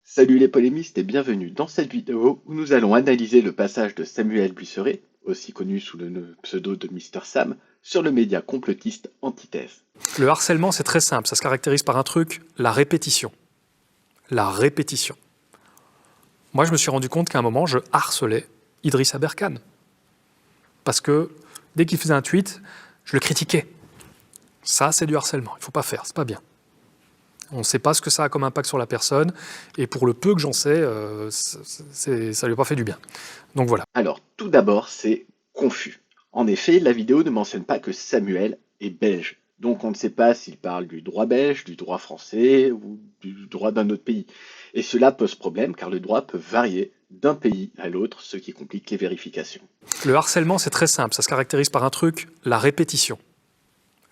Salut les polémistes et bienvenue dans cette vidéo où nous allons analyser le passage de Samuel Buisseret, aussi connu sous le pseudo de Mister Sam, sur le média complotiste Antithèse. Le harcèlement, c'est très simple. Ça se caractérise par un truc, la répétition. La répétition. Moi, je me suis rendu compte qu'à un moment, je harcelais Idriss Aberkane. Parce que dès qu'il faisait un tweet, je le critiquais. Ça, c'est du harcèlement. Il ne faut pas faire, c'est pas bien. On ne sait pas ce que ça a comme impact sur la personne, et pour le peu que j'en sais, ça ne lui a pas fait du bien. Donc voilà. Alors, tout d'abord, c'est confus. En effet, la vidéo ne mentionne pas que Samuel est belge. Donc on ne sait pas s'il parle du droit belge, du droit français ou du droit d'un autre pays. Et cela pose problème car le droit peut varier d'un pays à l'autre, ce qui complique les vérifications. Le harcèlement, c'est très simple. Ça se caractérise par un truc, la répétition.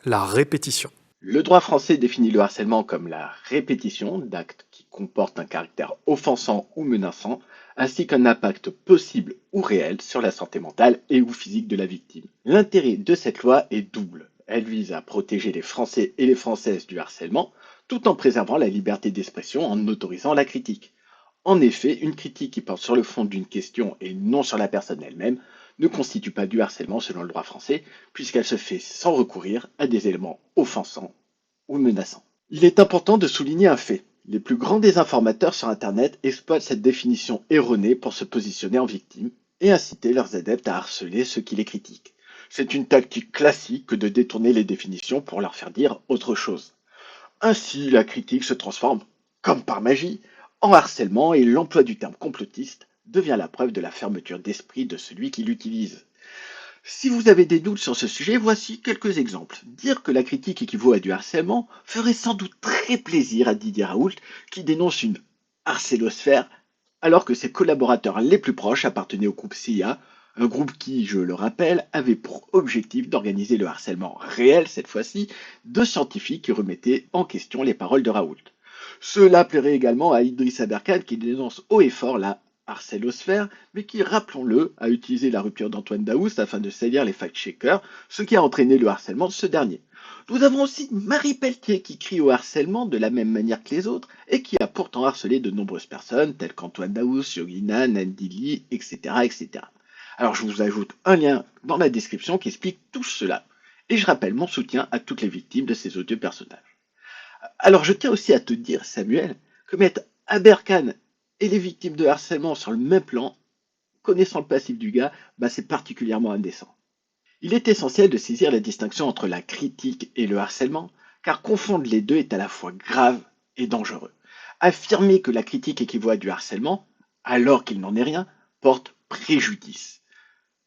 La répétition. Le droit français définit le harcèlement comme la répétition d'actes qui comportent un caractère offensant ou menaçant, ainsi qu'un impact possible ou réel sur la santé mentale et ou physique de la victime. L'intérêt de cette loi est double. Elle vise à protéger les Français et les Françaises du harcèlement, tout en préservant la liberté d'expression en autorisant la critique. En effet, une critique qui porte sur le fond d'une question et non sur la personne elle-même ne constitue pas du harcèlement selon le droit français, puisqu'elle se fait sans recourir à des éléments offensants ou menaçants. Il est important de souligner un fait. Les plus grands désinformateurs sur Internet exploitent cette définition erronée pour se positionner en victime et inciter leurs adeptes à harceler ceux qui les critiquent. C'est une tactique classique que de détourner les définitions pour leur faire dire autre chose. Ainsi, la critique se transforme, comme par magie, en harcèlement et l'emploi du terme complotiste devient la preuve de la fermeture d'esprit de celui qui l'utilise. Si vous avez des doutes sur ce sujet, voici quelques exemples. Dire que la critique équivaut à du harcèlement ferait sans doute très plaisir à Didier Raoult, qui dénonce une harcélosphère, alors que ses collaborateurs les plus proches appartenaient au groupe CIA, un groupe qui, je le rappelle, avait pour objectif d'organiser le harcèlement réel, cette fois-ci, de scientifiques qui remettaient en question les paroles de Raoult. Cela plairait également à Idriss Aberkane qui dénonce haut et fort la harcélosphère, mais qui, rappelons-le, a utilisé la rupture d'Antoine Daoust afin de salir les fact-checkers, ce qui a entraîné le harcèlement de ce dernier. Nous avons aussi Marie Pelletier qui crie au harcèlement de la même manière que les autres et qui a pourtant harcelé de nombreuses personnes telles qu'Antoine Daoust, Yogina, Nandili, etc., etc. Alors je vous ajoute un lien dans la description qui explique tout cela. Et je rappelle mon soutien à toutes les victimes de ces odieux personnages. Alors je tiens aussi à te dire, Samuel, que mettre Aberkane et les victimes de harcèlement sur le même plan, connaissant le passif du gars, c'est particulièrement indécent. Il est essentiel de saisir la distinction entre la critique et le harcèlement, car confondre les deux est à la fois grave et dangereux. Affirmer que la critique équivaut à du harcèlement, alors qu'il n'en est rien, porte préjudice.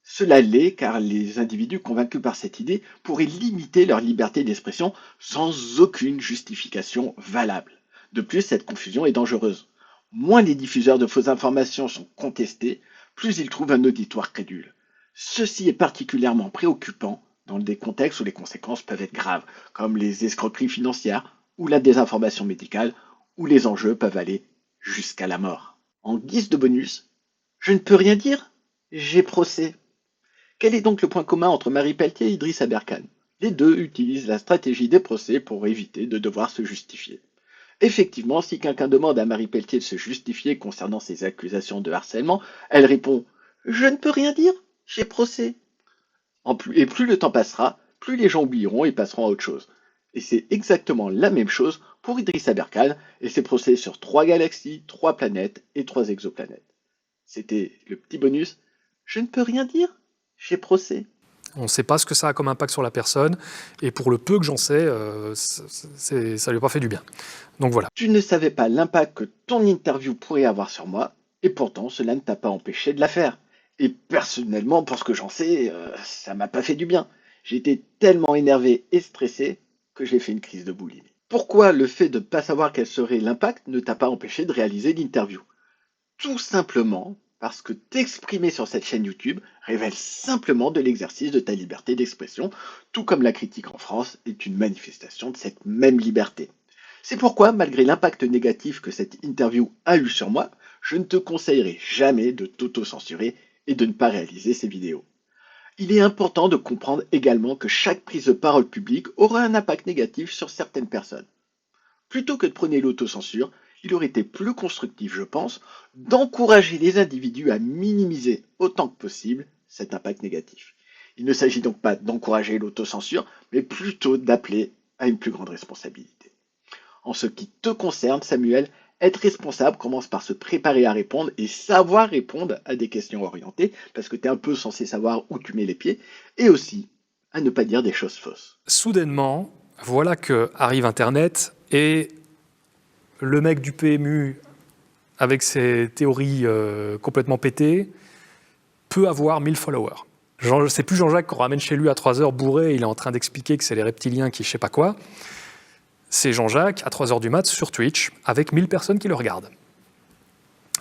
Cela l'est car les individus convaincus par cette idée pourraient limiter leur liberté d'expression sans aucune justification valable. De plus, cette confusion est dangereuse. Moins les diffuseurs de fausses informations sont contestés, plus ils trouvent un auditoire crédule. Ceci est particulièrement préoccupant dans des contextes où les conséquences peuvent être graves, comme les escroqueries financières ou la désinformation médicale, où les enjeux peuvent aller jusqu'à la mort. En guise de bonus, je ne peux rien dire, j'ai procès. Quel est donc le point commun entre Marie Pelletier et Idriss Aberkane? Les deux utilisent la stratégie des procès pour éviter de devoir se justifier. Effectivement, si quelqu'un demande à Marie Pelletier de se justifier concernant ses accusations de harcèlement, elle répond Je ne peux rien dire, j'ai procès. Et plus le temps passera, plus les gens oublieront et passeront à autre chose. Et c'est exactement la même chose pour Idriss Aberkane et ses procès sur 3 galaxies, 3 planètes et 3 exoplanètes. C'était le petit bonus. Je ne peux rien dire, j'ai procès. On ne sait pas ce que ça a comme impact sur la personne, et pour le peu que j'en sais, ça ne lui a pas fait du bien. Donc voilà. Tu ne savais pas l'impact que ton interview pourrait avoir sur moi, et pourtant cela ne t'a pas empêché de la faire. Et personnellement, pour ce que j'en sais, ça m'a pas fait du bien. J'étais tellement énervé et stressé que j'ai fait une crise de boulimie. Pourquoi le fait de ne pas savoir quel serait l'impact ne t'a pas empêché de réaliser l'interview? Tout simplement parce que t'exprimer sur cette chaîne YouTube révèle simplement de l'exercice de ta liberté d'expression, tout comme la critique en France est une manifestation de cette même liberté. C'est pourquoi, malgré l'impact négatif que cette interview a eu sur moi, je ne te conseillerai jamais de t'auto-censurer et de ne pas réaliser ces vidéos. Il est important de comprendre également que chaque prise de parole publique aura un impact négatif sur certaines personnes. Plutôt que de prôner l'autocensure, Il aurait été plus constructif, je pense, d'encourager les individus à minimiser autant que possible cet impact négatif. Il ne s'agit donc pas d'encourager l'autocensure, mais plutôt d'appeler à une plus grande responsabilité. En ce qui te concerne, Samuel, être responsable commence par se préparer à répondre et savoir répondre à des questions orientées, parce que tu es un peu censé savoir où tu mets les pieds, et aussi à ne pas dire des choses fausses. Soudainement, voilà que arrive Internet et le mec du PMU, avec ses théories complètement pétées, peut avoir 1000 followers. C'est plus Jean-Jacques qu'on ramène chez lui à 3 heures bourré, il est en train d'expliquer que c'est les reptiliens qui je sais pas quoi. C'est Jean-Jacques à 3 heures du mat sur Twitch avec 1000 personnes qui le regardent.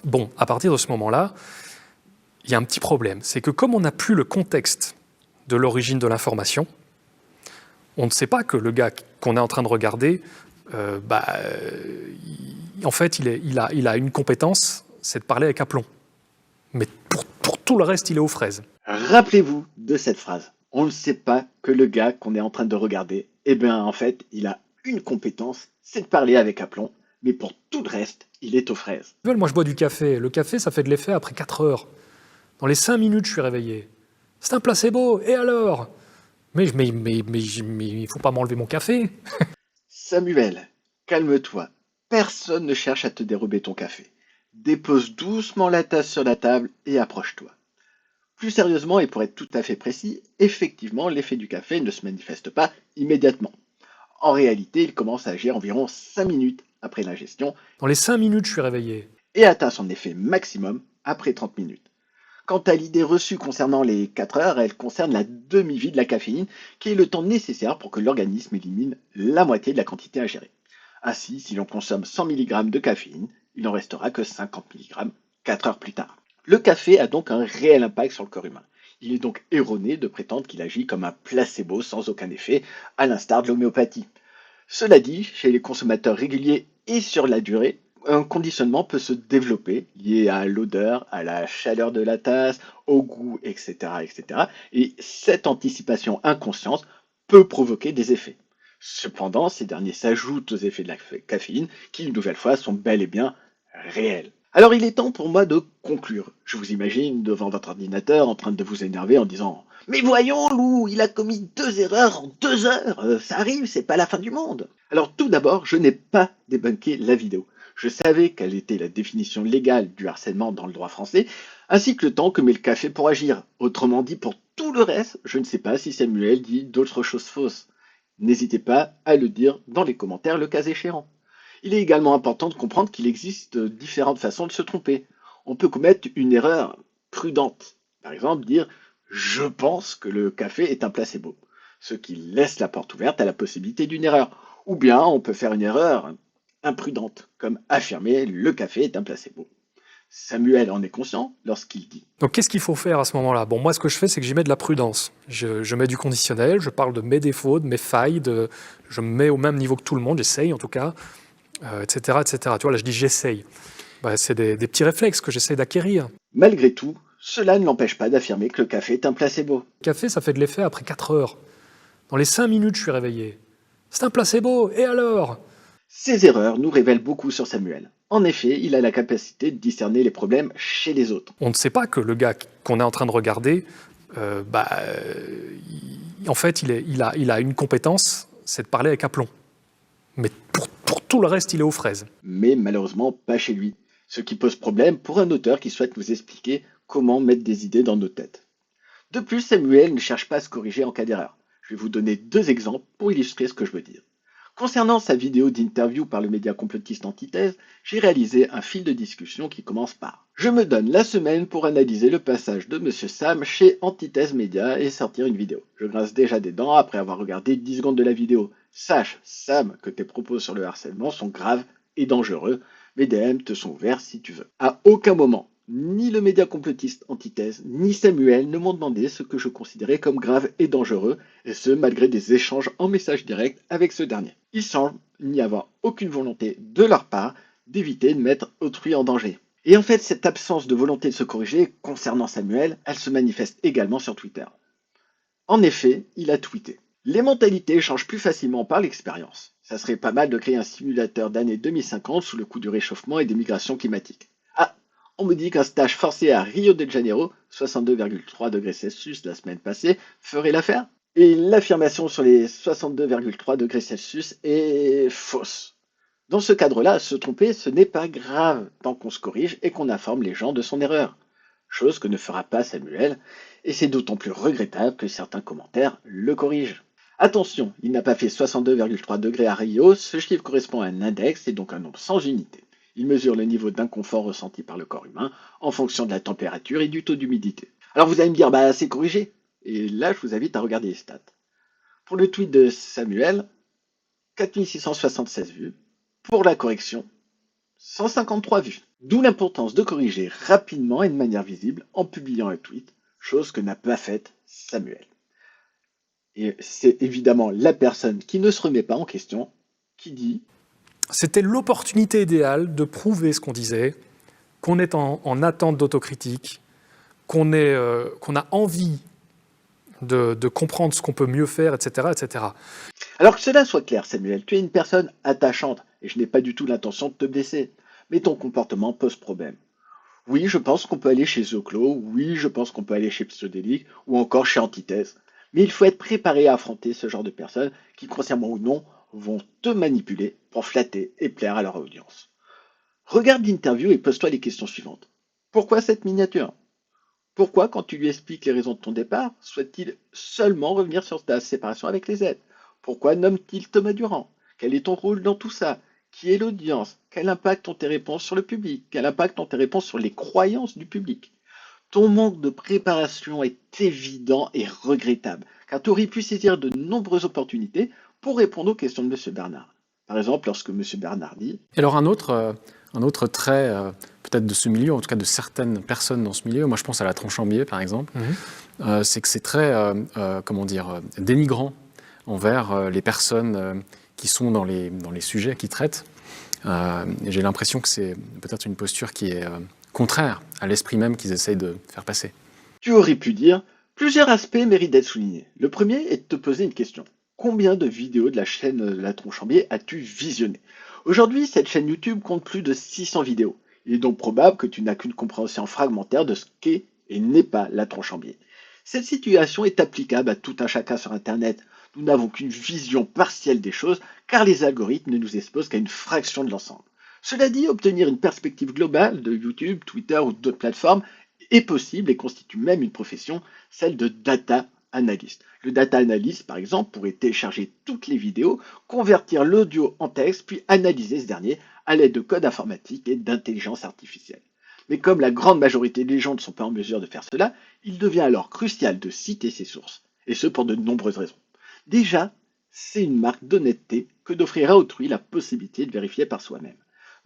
Bon, à partir de ce moment-là, il y a un petit problème. C'est que comme on n'a plus le contexte de l'origine de l'information, on ne sait pas que le gars qu'on est en train de regarder, en fait, il a une compétence, c'est de parler avec aplomb. Mais pour tout le reste, il est aux fraises. Rappelez-vous de cette phrase. On ne sait pas que le gars qu'on est en train de regarder, en fait, il a une compétence, c'est de parler avec aplomb, mais pour tout le reste, il est aux fraises. Moi, je bois du café. Le café, ça fait de l'effet après 4 heures. Dans les 5 minutes, je suis réveillé. C'est un placebo, et alors? Mais il faut pas m'enlever mon café. Samuel, calme-toi. Personne ne cherche à te dérober ton café. Dépose doucement la tasse sur la table et approche-toi. Plus sérieusement, et pour être tout à fait précis, effectivement, l'effet du café ne se manifeste pas immédiatement. En réalité, il commence à agir environ 5 minutes après l'ingestion. Dans les 5 minutes, je suis réveillé. Et atteint son effet maximum après 30 minutes. Quant à l'idée reçue concernant les 4 heures, elle concerne la demi-vie de la caféine, qui est le temps nécessaire pour que l'organisme élimine la moitié de la quantité ingérée. Ainsi, si l'on consomme 100 mg de caféine, il n'en restera que 50 mg 4 heures plus tard. Le café a donc un réel impact sur le corps humain. Il est donc erroné de prétendre qu'il agit comme un placebo sans aucun effet, à l'instar de l'homéopathie. Cela dit, chez les consommateurs réguliers et sur la durée, un conditionnement peut se développer lié à l'odeur, à la chaleur de la tasse, au goût, etc., etc. Et cette anticipation inconsciente peut provoquer des effets. Cependant, ces derniers s'ajoutent aux effets de la caféine qui, une nouvelle fois, sont bel et bien réels. Alors il est temps pour moi de conclure. Je vous imagine devant votre ordinateur en train de vous énerver en disant « Mais voyons Lou, il a commis 2 erreurs en 2 heures, ça arrive, c'est pas la fin du monde !» Alors tout d'abord, je n'ai pas débunké la vidéo. Je savais quelle était la définition légale du harcèlement dans le droit français, ainsi que le temps que met le café pour agir. Autrement dit, pour tout le reste, je ne sais pas si Samuel dit d'autres choses fausses. N'hésitez pas à le dire dans les commentaires le cas échéant. Il est également important de comprendre qu'il existe différentes façons de se tromper. On peut commettre une erreur prudente. Par exemple, dire « je pense que le café est un placebo », ce qui laisse la porte ouverte à la possibilité d'une erreur. Ou bien on peut faire une erreur imprudente, comme affirmer « le café est un placebo ». Samuel en est conscient lorsqu'il dit. Donc qu'est-ce qu'il faut faire à ce moment-là? Bon, moi ce que je fais, c'est que j'y mets de la prudence. Je mets du conditionnel, je parle de mes défauts, de mes failles, je me mets au même niveau que tout le monde, j'essaye en tout cas, etc., etc. Tu vois, là je dis j'essaye. C'est des petits réflexes que j'essaie d'acquérir. Malgré tout, cela ne l'empêche pas d'affirmer que le café est un placebo. Le café, ça fait de l'effet après 4 heures. Dans les 5 minutes, je suis réveillé. C'est un placebo, et alors? Ces erreurs nous révèlent beaucoup sur Samuel. En effet, il a la capacité de discerner les problèmes chez les autres. On ne sait pas que le gars qu'on est en train de regarder, en fait, il a une compétence, c'est de parler avec aplomb. Mais pour tout le reste, il est aux fraises. Mais malheureusement, pas chez lui. Ce qui pose problème pour un auteur qui souhaite nous expliquer comment mettre des idées dans nos têtes. De plus, Samuel ne cherche pas à se corriger en cas d'erreur. Je vais vous donner 2 exemples pour illustrer ce que je veux dire. Concernant sa vidéo d'interview par le média complotiste Antithèse, j'ai réalisé un fil de discussion qui commence par « Je me donne la semaine pour analyser le passage de Monsieur Sam chez Antithèse Média et sortir une vidéo. Je grince déjà des dents après avoir regardé 10 secondes de la vidéo. Sache, Sam, que tes propos sur le harcèlement sont graves et dangereux. Mes DM te sont ouverts si tu veux. » À aucun moment, ni le média complotiste Antithèse, ni Samuel ne m'ont demandé ce que je considérais comme grave et dangereux, et ce, malgré des échanges en message direct avec ce dernier. Il semble n'y avoir aucune volonté de leur part d'éviter de mettre autrui en danger. Et en fait, cette absence de volonté de se corriger concernant Samuel, elle se manifeste également sur Twitter. En effet, il a tweeté « Les mentalités changent plus facilement par l'expérience. Ça serait pas mal de créer un simulateur d'année 2050 sous le coup du réchauffement et des migrations climatiques. Ah, on me dit qu'un stage forcé à Rio de Janeiro, 62,3 degrés Celsius la semaine passée, ferait l'affaire. Et l'affirmation sur les 62,3 degrés Celsius est fausse. Dans ce cadre-là, se tromper, ce n'est pas grave tant qu'on se corrige et qu'on informe les gens de son erreur. Chose que ne fera pas Samuel, et c'est d'autant plus regrettable que certains commentaires le corrigent. Attention, il n'a pas fait 62,3 degrés à Rio, ce chiffre correspond à un index et donc un nombre sans unité. Il mesure le niveau d'inconfort ressenti par le corps humain en fonction de la température et du taux d'humidité. Alors vous allez me dire, bah c'est corrigé. Et là, je vous invite à regarder les stats. Pour le tweet de Samuel, 4676 vues. Pour la correction, 153 vues. D'où l'importance de corriger rapidement et de manière visible en publiant un tweet, chose que n'a pas faite Samuel. Et c'est évidemment la personne qui ne se remet pas en question qui dit C'était l'opportunité idéale de prouver ce qu'on disait, qu'on est en attente d'autocritique, qu'on a envie de comprendre ce qu'on peut mieux faire, etc., etc. Alors que cela soit clair, Samuel, tu es une personne attachante et je n'ai pas du tout l'intention de te blesser, mais ton comportement pose problème. Oui, je pense qu'on peut aller chez Zoclo, oui, je pense qu'on peut aller chez Pseudélique ou encore chez Antithèse, mais il faut être préparé à affronter ce genre de personnes qui, consciemment ou non, vont te manipuler pour flatter et plaire à leur audience. Regarde l'interview et pose-toi les questions suivantes. Pourquoi cette miniature? Pourquoi, quand tu lui expliques les raisons de ton départ, souhaite-t-il seulement revenir sur ta séparation avec les aides? Pourquoi nomme-t-il Thomas Durand? Quel est ton rôle dans tout ça? Qui est l'audience? Quel impact ont tes réponses sur le public? Quel impact ont tes réponses sur les croyances du public? Ton manque de préparation est évident et regrettable, car tu aurais pu saisir de nombreuses opportunités pour répondre aux questions de M. Bernard. Par exemple, lorsque M. Bernard dit Et alors un autre trait peut-être de ce milieu, en tout cas de certaines personnes dans ce milieu, moi je pense à la Tronchambier par exemple, c'est que c'est très dénigrant envers les personnes qui sont dans les sujets qu'ils traitent. Et j'ai l'impression que c'est peut-être une posture qui est contraire à l'esprit même qu'ils essayent de faire passer. tu aurais pu dire plusieurs aspects méritent d'être soulignés. Le premier est de te poser une question. Combien de vidéos de la chaîne La Tronchambier as-tu visionné? Aujourd'hui, cette chaîne YouTube compte plus de 600 vidéos. Il est donc probable que tu n'as qu'une compréhension fragmentaire de ce qu'est et n'est pas La Tronchambier. Cette situation est applicable à tout un chacun sur Internet. Nous n'avons qu'une vision partielle des choses car les algorithmes ne nous exposent qu'à une fraction de l'ensemble. Cela dit, obtenir une perspective globale de YouTube, Twitter ou d'autres plateformes est possible et constitue même une profession, celle de data analyst. Le data analyst, par exemple, pourrait télécharger toutes les vidéos, convertir l'audio en texte, puis analyser ce dernier à l'aide de code informatique et d'intelligence artificielle. Mais comme la grande majorité des gens ne sont pas en mesure de faire cela, il devient alors crucial de citer ses sources, et ce pour de nombreuses raisons. Déjà, c'est une marque d'honnêteté que d'offrir à autrui la possibilité de vérifier par soi-même.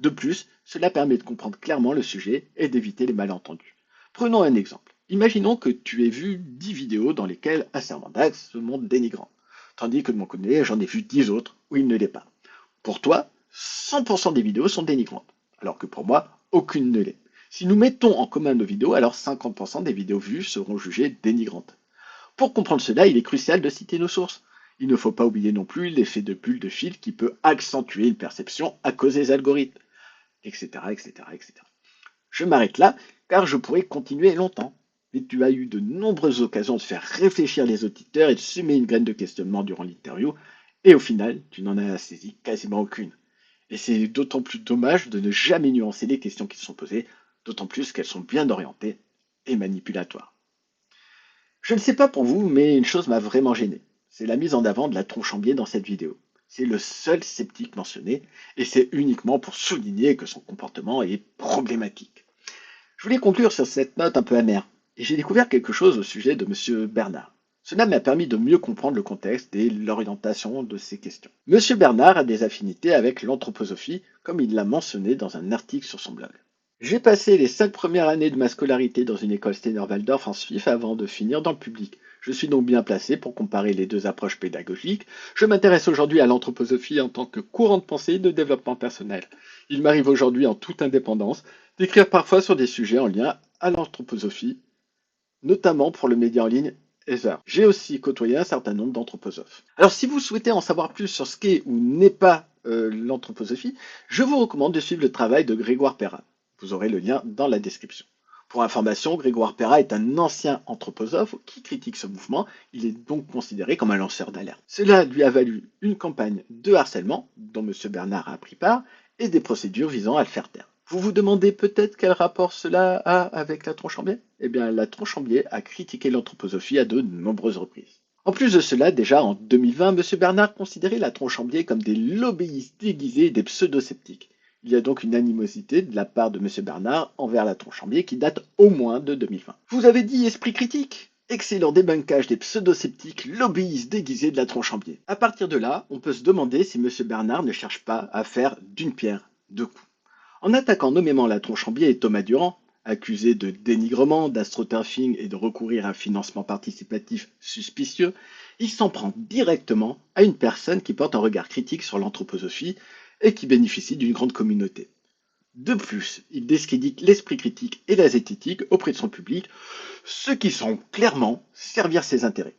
De plus, cela permet de comprendre clairement le sujet et d'éviter les malentendus. Prenons un exemple. Imaginons que tu aies vu 10 vidéos dans lesquelles un serment d'acte se montre dénigrant, tandis que de mon côté, j'en ai vu 10 autres où il ne l'est pas. Pour toi, 100% des vidéos sont dénigrantes, alors que pour moi, aucune ne l'est. Si nous mettons en commun nos vidéos, alors 50% des vidéos vues seront jugées dénigrantes. Pour comprendre cela, il est crucial de citer nos sources. Il ne faut pas oublier non plus l'effet de bulle de fil qui peut accentuer une perception à cause des algorithmes, etc., etc., etc. Je m'arrête là, car je pourrais continuer longtemps. Mais tu as eu de nombreuses occasions de faire réfléchir les auditeurs et de semer une graine de questionnement durant l'interview, et au final, tu n'en as saisi quasiment aucune. Et c'est d'autant plus dommage de ne jamais nuancer les questions qui sont posées, d'autant plus qu'elles sont bien orientées et manipulatoires. Je ne sais pas pour vous, mais une chose m'a vraiment gêné. C'est la mise en avant de la Tronchambier dans cette vidéo. C'est le seul sceptique mentionné, et c'est uniquement pour souligner que son comportement est problématique. Je voulais conclure sur cette note un peu amère, et j'ai découvert quelque chose au sujet de M. Bernard. Cela m'a permis de mieux comprendre le contexte et l'orientation de ces questions. M. Bernard a des affinités avec l'anthroposophie, comme il l'a mentionné dans un article sur son blog. J'ai passé les 5 premières années de ma scolarité dans une école Steiner-Waldorf en Suisse avant de finir dans le public. Je suis donc bien placé pour comparer les deux approches pédagogiques. Je m'intéresse aujourd'hui à l'anthroposophie en tant que courant de pensée de développement personnel. Il m'arrive aujourd'hui en toute indépendance d'écrire parfois sur des sujets en lien à l'anthroposophie, notamment pour le média en ligne Heather. J'ai aussi côtoyé un certain nombre d'anthroposophes. Alors si vous souhaitez en savoir plus sur ce qu'est ou n'est pas l'anthroposophie, je vous recommande de suivre le travail de Grégoire Perra. Vous aurez le lien dans la description. Pour information, Grégoire Perra est un ancien anthroposophe qui critique ce mouvement. Il est donc considéré comme un lanceur d'alerte. Cela lui a valu une campagne de harcèlement, dont M. Bernard a pris part, et des procédures visant à le faire taire. Vous vous demandez peut-être quel rapport cela a avec la Tronchambier? Eh bien, la Tronchambier a critiqué l'anthroposophie à de nombreuses reprises. En plus de cela, déjà en 2020, M. Bernard considérait la Tronchambier comme des lobbyistes déguisés et des pseudo-sceptiques. Il y a donc une animosité de la part de M. Bernard envers la Tronchambier qui date au moins de 2020. Vous avez dit esprit critique? Excellent débunkage des pseudo-sceptiques lobbyistes déguisés de la Tronchambier. À partir de là, on peut se demander si M. Bernard ne cherche pas à faire d'une pierre deux coups. En attaquant nommément la Tronchambier et Thomas Durand, accusés de dénigrement, d'astroturfing et de recourir à un financement participatif suspicieux, il s'en prend directement à une personne qui porte un regard critique sur l'anthroposophie et qui bénéficie d'une grande communauté. De plus, il discrédite l'esprit critique et la zététique auprès de son public, ce qui semble clairement servir ses intérêts.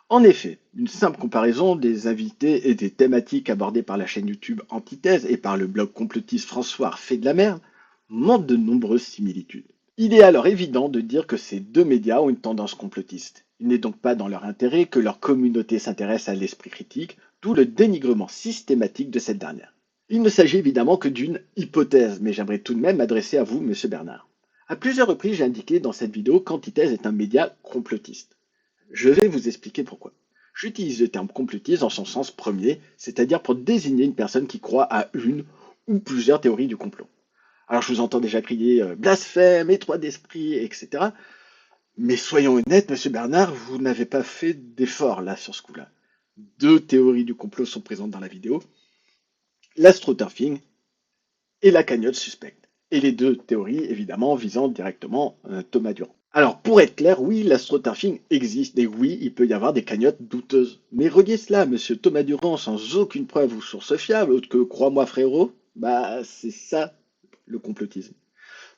En effet, une simple comparaison des invités et des thématiques abordées par la chaîne YouTube Antithèse et par le blog complotiste François fait de la merde montre de nombreuses similitudes. Il est alors évident de dire que ces deux médias ont une tendance complotiste. Il n'est donc pas dans leur intérêt que leur communauté s'intéresse à l'esprit critique, d'où le dénigrement systématique de cette dernière. Il ne s'agit évidemment que d'une hypothèse, mais j'aimerais tout de même m'adresser à vous, monsieur Bernard. À plusieurs reprises, j'ai indiqué dans cette vidéo qu'Antithèse est un média complotiste. Je vais vous expliquer pourquoi. J'utilise le terme complotiste dans son sens premier, c'est-à-dire pour désigner une personne qui croit à une ou plusieurs théories du complot. Alors je vous entends déjà crier blasphème, étroit d'esprit, etc. Mais soyons honnêtes, monsieur Bernard, vous n'avez pas fait d'effort là sur ce coup-là. Deux théories du complot sont présentes dans la vidéo, l'astroturfing et la cagnotte suspecte. Et les deux théories, évidemment, visant directement Thomas Durand. Alors, pour être clair, oui, l'astroturfing existe, et oui, il peut y avoir des cagnottes douteuses. Mais relier cela à monsieur Thomas Durand sans aucune preuve ou source fiable, autre que crois-moi frérot, bah c'est ça le complotisme.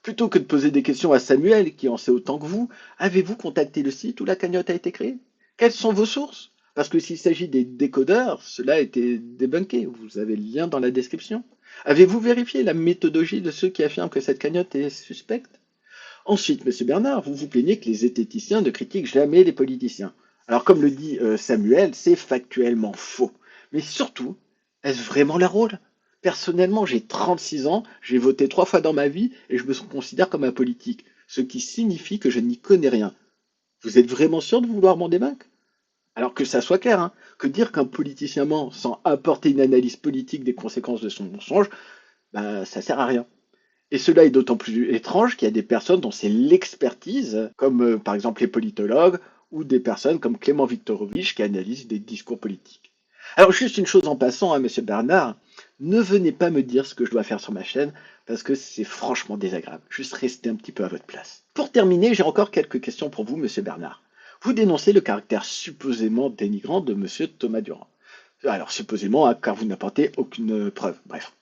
Plutôt que de poser des questions à Samuel, qui en sait autant que vous, avez-vous contacté le site où la cagnotte a été créée? Quelles sont vos sources? Parce que s'il s'agit des décodeurs, cela a été débunké. Vous avez le lien dans la description. Avez-vous vérifié la méthodologie de ceux qui affirment que cette cagnotte est suspecte? Ensuite, monsieur Bernard, vous vous plaignez que les zététiciens ne critiquent jamais les politiciens. Alors, comme le dit Samuel, c'est factuellement faux. Mais surtout, est-ce vraiment leur rôle? Personnellement, j'ai 36 ans, j'ai voté 3 fois dans ma vie et je me considère comme un politique, ce qui signifie que je n'y connais rien. Vous êtes vraiment sûr de vouloir m'en dévaincre? Alors que ça soit clair, hein, que dire qu'un politicien ment sans apporter une analyse politique des conséquences de son mensonge, bah, ça sert à rien. Et cela est d'autant plus étrange qu'il y a des personnes dont c'est l'expertise, comme par exemple les politologues, ou des personnes comme Clément Viktorovitch qui analysent des discours politiques. Alors juste une chose en passant, hein, monsieur Bernard, ne venez pas me dire ce que je dois faire sur ma chaîne, parce que c'est franchement désagréable. Juste restez un petit peu à votre place. Pour terminer, j'ai encore quelques questions pour vous, monsieur Bernard. Vous dénoncez le caractère supposément dénigrant de monsieur Thomas Durand. Alors supposément, hein, car vous n'apportez aucune preuve. Bref.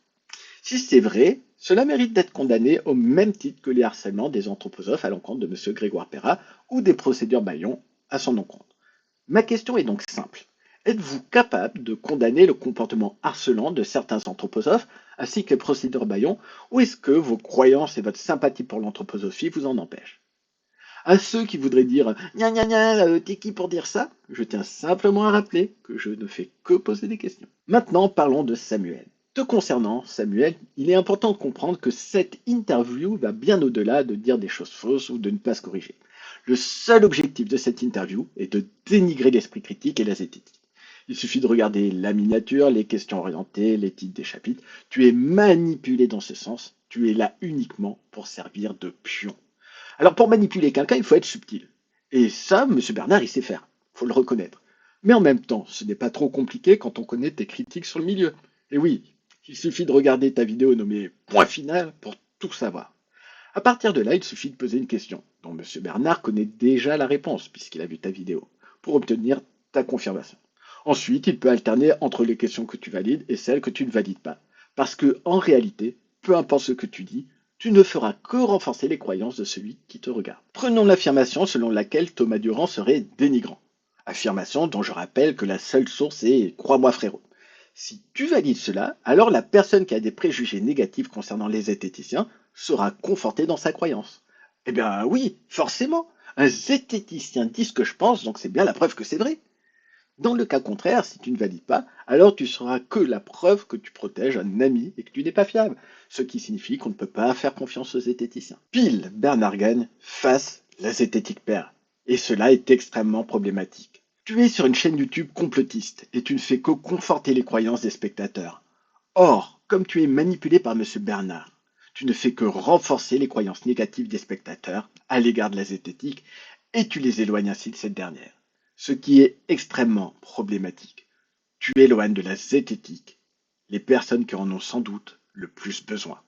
Si c'est vrai, cela mérite d'être condamné au même titre que les harcèlements des anthroposophes à l'encontre de M. Grégoire Perra ou des procédures Bayon à son encontre. Ma question est donc simple. Êtes-vous capable de condamner le comportement harcelant de certains anthroposophes ainsi que les procédures Bayon, ou est-ce que vos croyances et votre sympathie pour l'anthroposophie vous en empêchent? À ceux qui voudraient dire gna gna gna, t'es qui pour dire ça? Je tiens simplement à rappeler que je ne fais que poser des questions. Maintenant, parlons de Samuel. Te concernant, Samuel, il est important de comprendre que cette interview va bien au-delà de dire des choses fausses ou de ne pas se corriger. Le seul objectif de cette interview est de dénigrer l'esprit critique et la zététique. Il suffit de regarder la miniature, les questions orientées, les titres des chapitres. Tu es manipulé dans ce sens. Tu es là uniquement pour servir de pion. Alors pour manipuler quelqu'un, il faut être subtil. Et ça, M. Bernard, il sait faire. Il faut le reconnaître. Mais en même temps, ce n'est pas trop compliqué quand on connaît tes critiques sur le milieu. Et oui, il suffit de regarder ta vidéo nommée Point final pour tout savoir. À partir de là, il suffit de poser une question, dont M. Bernard connaît déjà la réponse, puisqu'il a vu ta vidéo, pour obtenir ta confirmation. Ensuite, il peut alterner entre les questions que tu valides et celles que tu ne valides pas. Parce que, en réalité, peu importe ce que tu dis, tu ne feras que renforcer les croyances de celui qui te regarde. Prenons l'affirmation selon laquelle Thomas Durand serait dénigrant. Affirmation dont je rappelle que la seule source est crois-moi frérot. Si tu valides cela, alors la personne qui a des préjugés négatifs concernant les zététiciens sera confortée dans sa croyance. Eh bien oui, forcément. Un zététicien dit ce que je pense, donc c'est bien la preuve que c'est vrai. Dans le cas contraire, si tu ne valides pas, alors tu seras que la preuve que tu protèges un ami et que tu n'es pas fiable, ce qui signifie qu'on ne peut pas faire confiance aux zététiciens. Pile, Bernard gagne, face, la zététique perd. Et cela est extrêmement problématique. Tu es sur une chaîne YouTube complotiste et tu ne fais que conforter les croyances des spectateurs. Or, comme tu es manipulé par Monsieur Bernard, tu ne fais que renforcer les croyances négatives des spectateurs à l'égard de la zététique et tu les éloignes ainsi de cette dernière. Ce qui est extrêmement problématique. Tu éloignes de la zététique les personnes qui en ont sans doute le plus besoin.